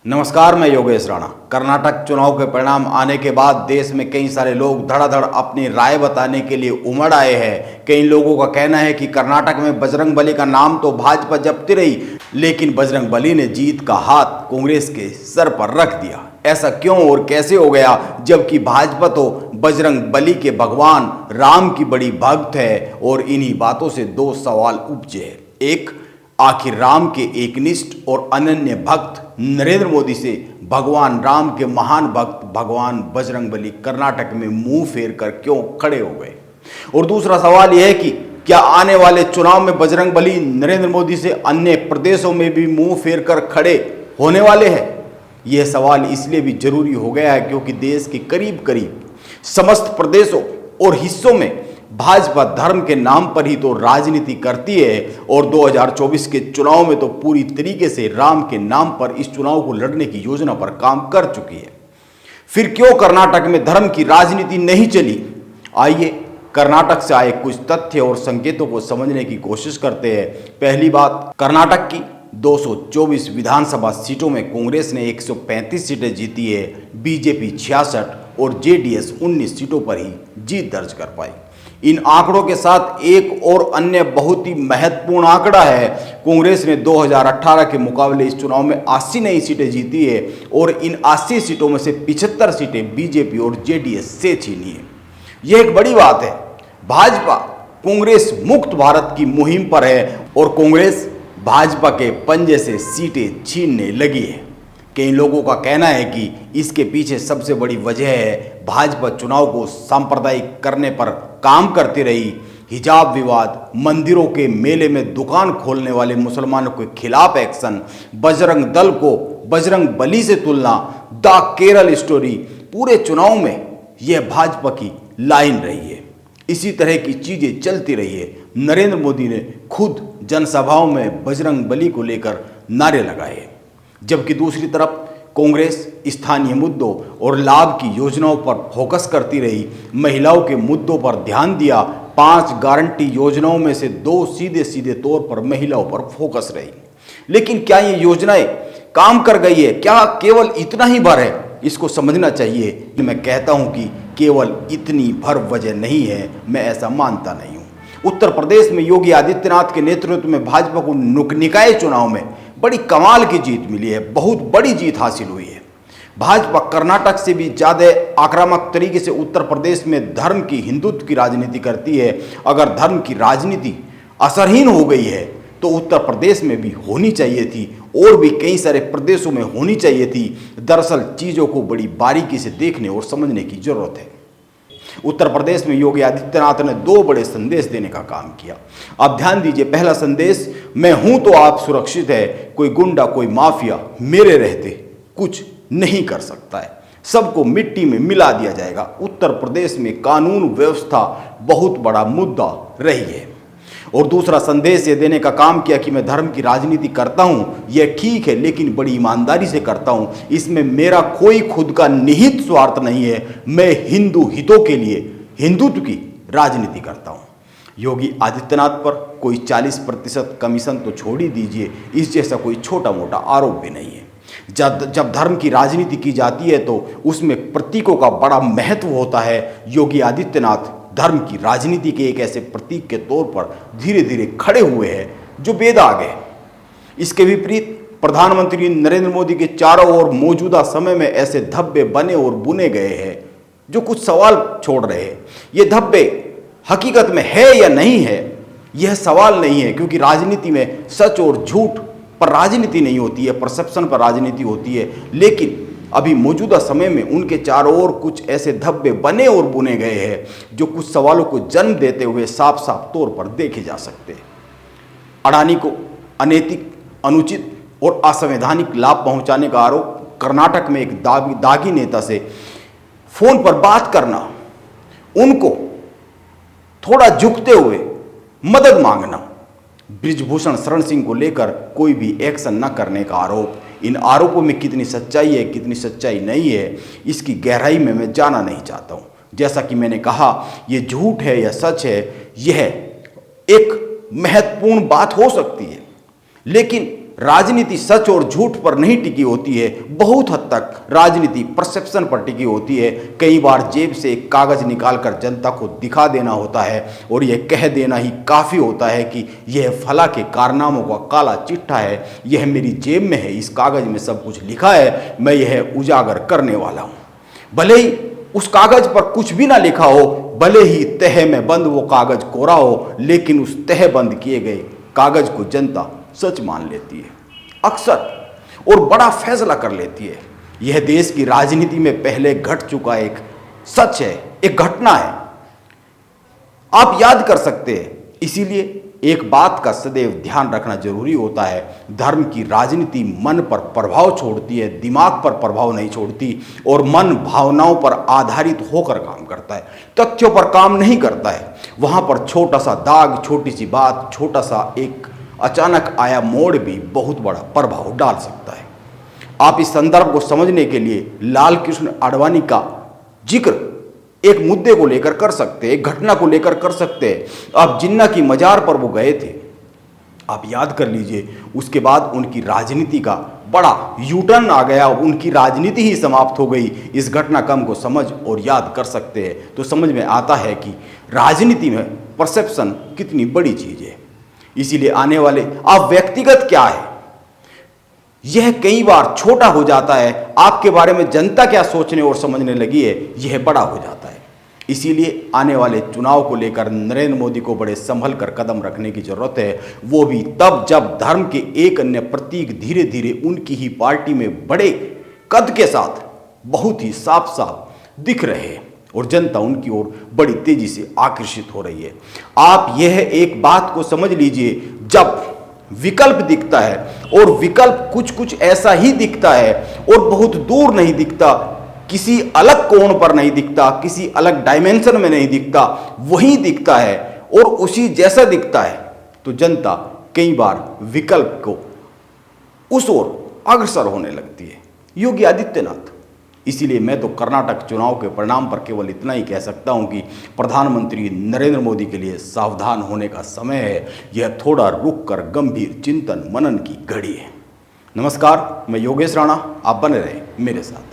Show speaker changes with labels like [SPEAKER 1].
[SPEAKER 1] नमस्कार, मैं योगेश राणा। कर्नाटक चुनाव के परिणाम आने के बाद देश में कई सारे लोग धड़ाधड़ अपनी राय बताने के लिए उमड़ आए हैं। कई लोगों का कहना है कि कर्नाटक में बजरंगबली का नाम तो भाजपा जपती रही, लेकिन बजरंगबली ने जीत का हाथ कांग्रेस के सर पर रख दिया। ऐसा क्यों और कैसे हो गया, जबकि भाजपा तो बजरंगबली के भगवान राम की बड़ी भक्त है। और इन्हीं बातों से दो सवाल उपजे हैं। एक, आखिर राम के एकनिष्ठ और अनन्य भक्त नरेंद्र मोदी से भगवान राम के महान भक्त भगवान बजरंगबली कर्नाटक में मुंह फेर कर क्यों खड़े हो गए। और दूसरा सवाल यह है कि क्या आने वाले चुनाव में बजरंगबली नरेंद्र मोदी से अन्य प्रदेशों में भी मुंह फेर कर खड़े होने वाले हैं। यह सवाल इसलिए भी जरूरी हो गया है क्योंकि देश के करीब करीब समस्त प्रदेशों और हिस्सों में भाजपा धर्म के नाम पर ही तो राजनीति करती है और 2024 के चुनाव में तो पूरी तरीके से राम के नाम पर इस चुनाव को लड़ने की योजना पर काम कर चुकी है। फिर क्यों कर्नाटक में धर्म की राजनीति नहीं चली? आइए कर्नाटक से आए कुछ तथ्य और संकेतों को समझने की कोशिश करते हैं। पहली बात, कर्नाटक की 224 विधानसभा सीटों में कांग्रेस ने 135 सीटें जीती है, बीजेपी 66 और जेडीएस 19 सीटों पर ही जीत दर्ज कर पाई। इन आंकड़ों के साथ एक और अन्य बहुत ही महत्वपूर्ण आंकड़ा है। कांग्रेस ने 2018 के मुकाबले इस चुनाव में 80 नई सीटें जीती है और इन 80 सीटों में से 75 सीटें बीजेपी और जेडीएस से छीनी है। यह एक बड़ी बात है। भाजपा कांग्रेस मुक्त भारत की मुहिम पर है और कांग्रेस भाजपा के पंजे से सीटें छीनने लगी है। कई लोगों का कहना है कि इसके पीछे सबसे बड़ी वजह है भाजपा चुनाव को सांप्रदायिक करने पर काम करती रही। हिजाब विवाद, मंदिरों के मेले में दुकान खोलने वाले मुसलमानों के खिलाफ एक्शन, बजरंग दल को बजरंग बली से तुलना, द केरल स्टोरी, पूरे चुनाव में यह भाजपा की लाइन रही है। इसी तरह की चीजें चलती रही है। नरेंद्र मोदी ने खुद जनसभाओं में बजरंग बली को लेकर नारे लगाए, जबकि दूसरी तरफ कांग्रेस स्थानीय मुद्दों और लाभ की योजनाओं पर फोकस करती रही। महिलाओं के मुद्दों पर ध्यान दिया। 5 गारंटी योजनाओं में से 2 सीधे सीधे तौर पर महिलाओं पर फोकस रही। लेकिन क्या ये योजनाएं काम कर गई है? क्या केवल इतना ही भर है? इसको समझना चाहिए। मैं कहता हूं कि केवल इतनी भर वजह नहीं है, मैं ऐसा मानता नहीं हूं। उत्तर प्रदेश में योगी आदित्यनाथ के नेतृत्व में भाजपा को निकाय चुनाव में बड़ी कमाल की जीत मिली है, बहुत बड़ी जीत हासिल हुई है। भाजपा कर्नाटक से भी ज्यादा आक्रामक तरीके से उत्तर प्रदेश में धर्म की, हिंदुत्व की राजनीति करती है। अगर धर्म की राजनीति असरहीन हो गई है तो उत्तर प्रदेश में भी होनी चाहिए थी और भी कई सारे प्रदेशों में होनी चाहिए थी। दरअसल चीजों को बड़ी बारीकी से देखने और समझने की जरूरत है। उत्तर प्रदेश में योगी आदित्यनाथ ने 2 बड़े संदेश देने का काम किया। आप ध्यान दीजिए। पहला संदेश, मैं हूं तो आप सुरक्षित है, कोई गुंडा कोई माफिया मेरे रहते कुछ नहीं कर सकता है, सबको मिट्टी में मिला दिया जाएगा। उत्तर प्रदेश में कानून व्यवस्था बहुत बड़ा मुद्दा रही है। और दूसरा संदेश ये देने का काम किया कि मैं धर्म की राजनीति करता हूं, यह ठीक है, लेकिन बड़ी ईमानदारी से करता हूं। इसमें मेरा कोई खुद का निहित स्वार्थ नहीं है। मैं हिंदू हितों के लिए हिंदुत्व की राजनीति करता हूं। योगी आदित्यनाथ पर कोई 40% कमीशन तो छोड़ ही दीजिए, इस जैसा कोई छोटा मोटा आरोप भी नहीं है। जब धर्म की राजनीति की जाती है तो उसमें प्रतीकों का बड़ा महत्व होता है। योगी आदित्यनाथ धर्म की राजनीति के एक ऐसे प्रतीक के तौर पर धीरे धीरे खड़े हुए हैं जो बेदाग है। इसके विपरीत प्रधानमंत्री नरेंद्र मोदी के चारों ओर मौजूदा समय में ऐसे धब्बे बने और बुने गए हैं जो कुछ सवाल छोड़ रहे हैं। ये धब्बे हकीकत में है या नहीं है, यह सवाल नहीं है, क्योंकि राजनीति में सच और झूठ पर राजनीति नहीं होती है, परसेप्शन पर राजनीति होती है। लेकिन अभी मौजूदा समय में उनके चारों ओर कुछ ऐसे धब्बे बने और बुने गए हैं जो कुछ सवालों को जन्म देते हुए साफ साफ तौर पर देखे जा सकते हैं। अडानी को अनैतिक, अनुचित और असंवैधानिक लाभ पहुंचाने का आरोप, कर्नाटक में एक दागी नेता से फोन पर बात करना, उनको थोड़ा झुकते हुए मदद मांगना, ब्रिजभूषण शरण सिंह को लेकर कोई भी एक्शन न करने का आरोप। इन आरोपों में कितनी सच्चाई है, कितनी सच्चाई नहीं है, इसकी गहराई में मैं जाना नहीं चाहता हूं। जैसा कि मैंने कहा, यह झूठ है या सच है, यह एक महत्वपूर्ण बात हो सकती है, लेकिन राजनीति सच और झूठ पर नहीं टिकी होती है, बहुत हद तक राजनीति परसेप्शन पर टिकी होती है। कई बार जेब से एक कागज निकालकर जनता को दिखा देना होता है और यह कह देना ही काफ़ी होता है कि यह फला के कारनामों का काला चिट्ठा है, यह मेरी जेब में है, इस कागज में सब कुछ लिखा है, मैं यह उजागर करने वाला हूँ। भले ही उस कागज पर कुछ भी ना लिखा हो, भले ही तह में बंद वो कागज कोरा हो, लेकिन उस तह बंद किए गए कागज को जनता सच मान लेती है अक्सर और बड़ा फैसला कर लेती है। यह देश की राजनीति में पहले घट चुका एक सच है, एक घटना है, आप याद कर सकते हैं। इसीलिए एक बात का सदैव ध्यान रखना जरूरी होता है, धर्म की राजनीति मन पर प्रभाव छोड़ती है, दिमाग पर प्रभाव नहीं छोड़ती और मन भावनाओं पर आधारित होकर काम करता है, तथ्यों पर काम नहीं करता है। वहां पर छोटा सा दाग, छोटी सी बात, छोटा सा एक अचानक आया मोड़ भी बहुत बड़ा प्रभाव डाल सकता है। आप इस संदर्भ को समझने के लिए लाल कृष्ण आडवाणी का जिक्र एक मुद्दे को लेकर कर सकते हैं, एक घटना को लेकर कर सकते हैं। अब जिन्ना की मजार पर वो गए थे, आप याद कर लीजिए, उसके बाद उनकी राजनीति का बड़ा यूटर्न आ गया, उनकी राजनीति ही समाप्त हो गई। इस घटनाक्रम को समझ और याद कर सकते हैं तो समझ में आता है कि राजनीति में परसेप्शन कितनी बड़ी चीज है। इसीलिए आने वाले आप व्यक्तिगत क्या है, यह कई बार छोटा हो जाता है, आपके बारे में जनता क्या सोचने और समझने लगी है, यह बड़ा हो जाता है। इसीलिए आने वाले चुनाव को लेकर नरेंद्र मोदी को बड़े संभल कर कदम रखने की जरूरत है, वो भी तब जब धर्म के एक अन्य प्रतीक धीरे धीरे उनकी ही पार्टी में बड़े कद के साथ बहुत ही साफ साफ दिख रहे हैं और जनता उनकी ओर बड़ी तेजी से आकर्षित हो रही है। आप यह एक बात को समझ लीजिए, जब विकल्प दिखता है और विकल्प कुछ कुछ ऐसा ही दिखता है और बहुत दूर नहीं दिखता, किसी अलग कोण पर नहीं दिखता, किसी अलग डायमेंशन में नहीं दिखता, वही दिखता है और उसी जैसा दिखता है, तो जनता कई बार विकल्प को उस ओर अग्रसर होने लगती है। योगी आदित्यनाथ। इसीलिए मैं तो कर्नाटक चुनाव के परिणाम पर केवल इतना ही कह सकता हूं कि प्रधानमंत्री नरेंद्र मोदी के लिए सावधान होने का समय है। यह थोड़ा रुक कर गंभीर चिंतन मनन की घड़ी है। नमस्कार, मैं योगेश राणा, आप बने रहें मेरे साथ।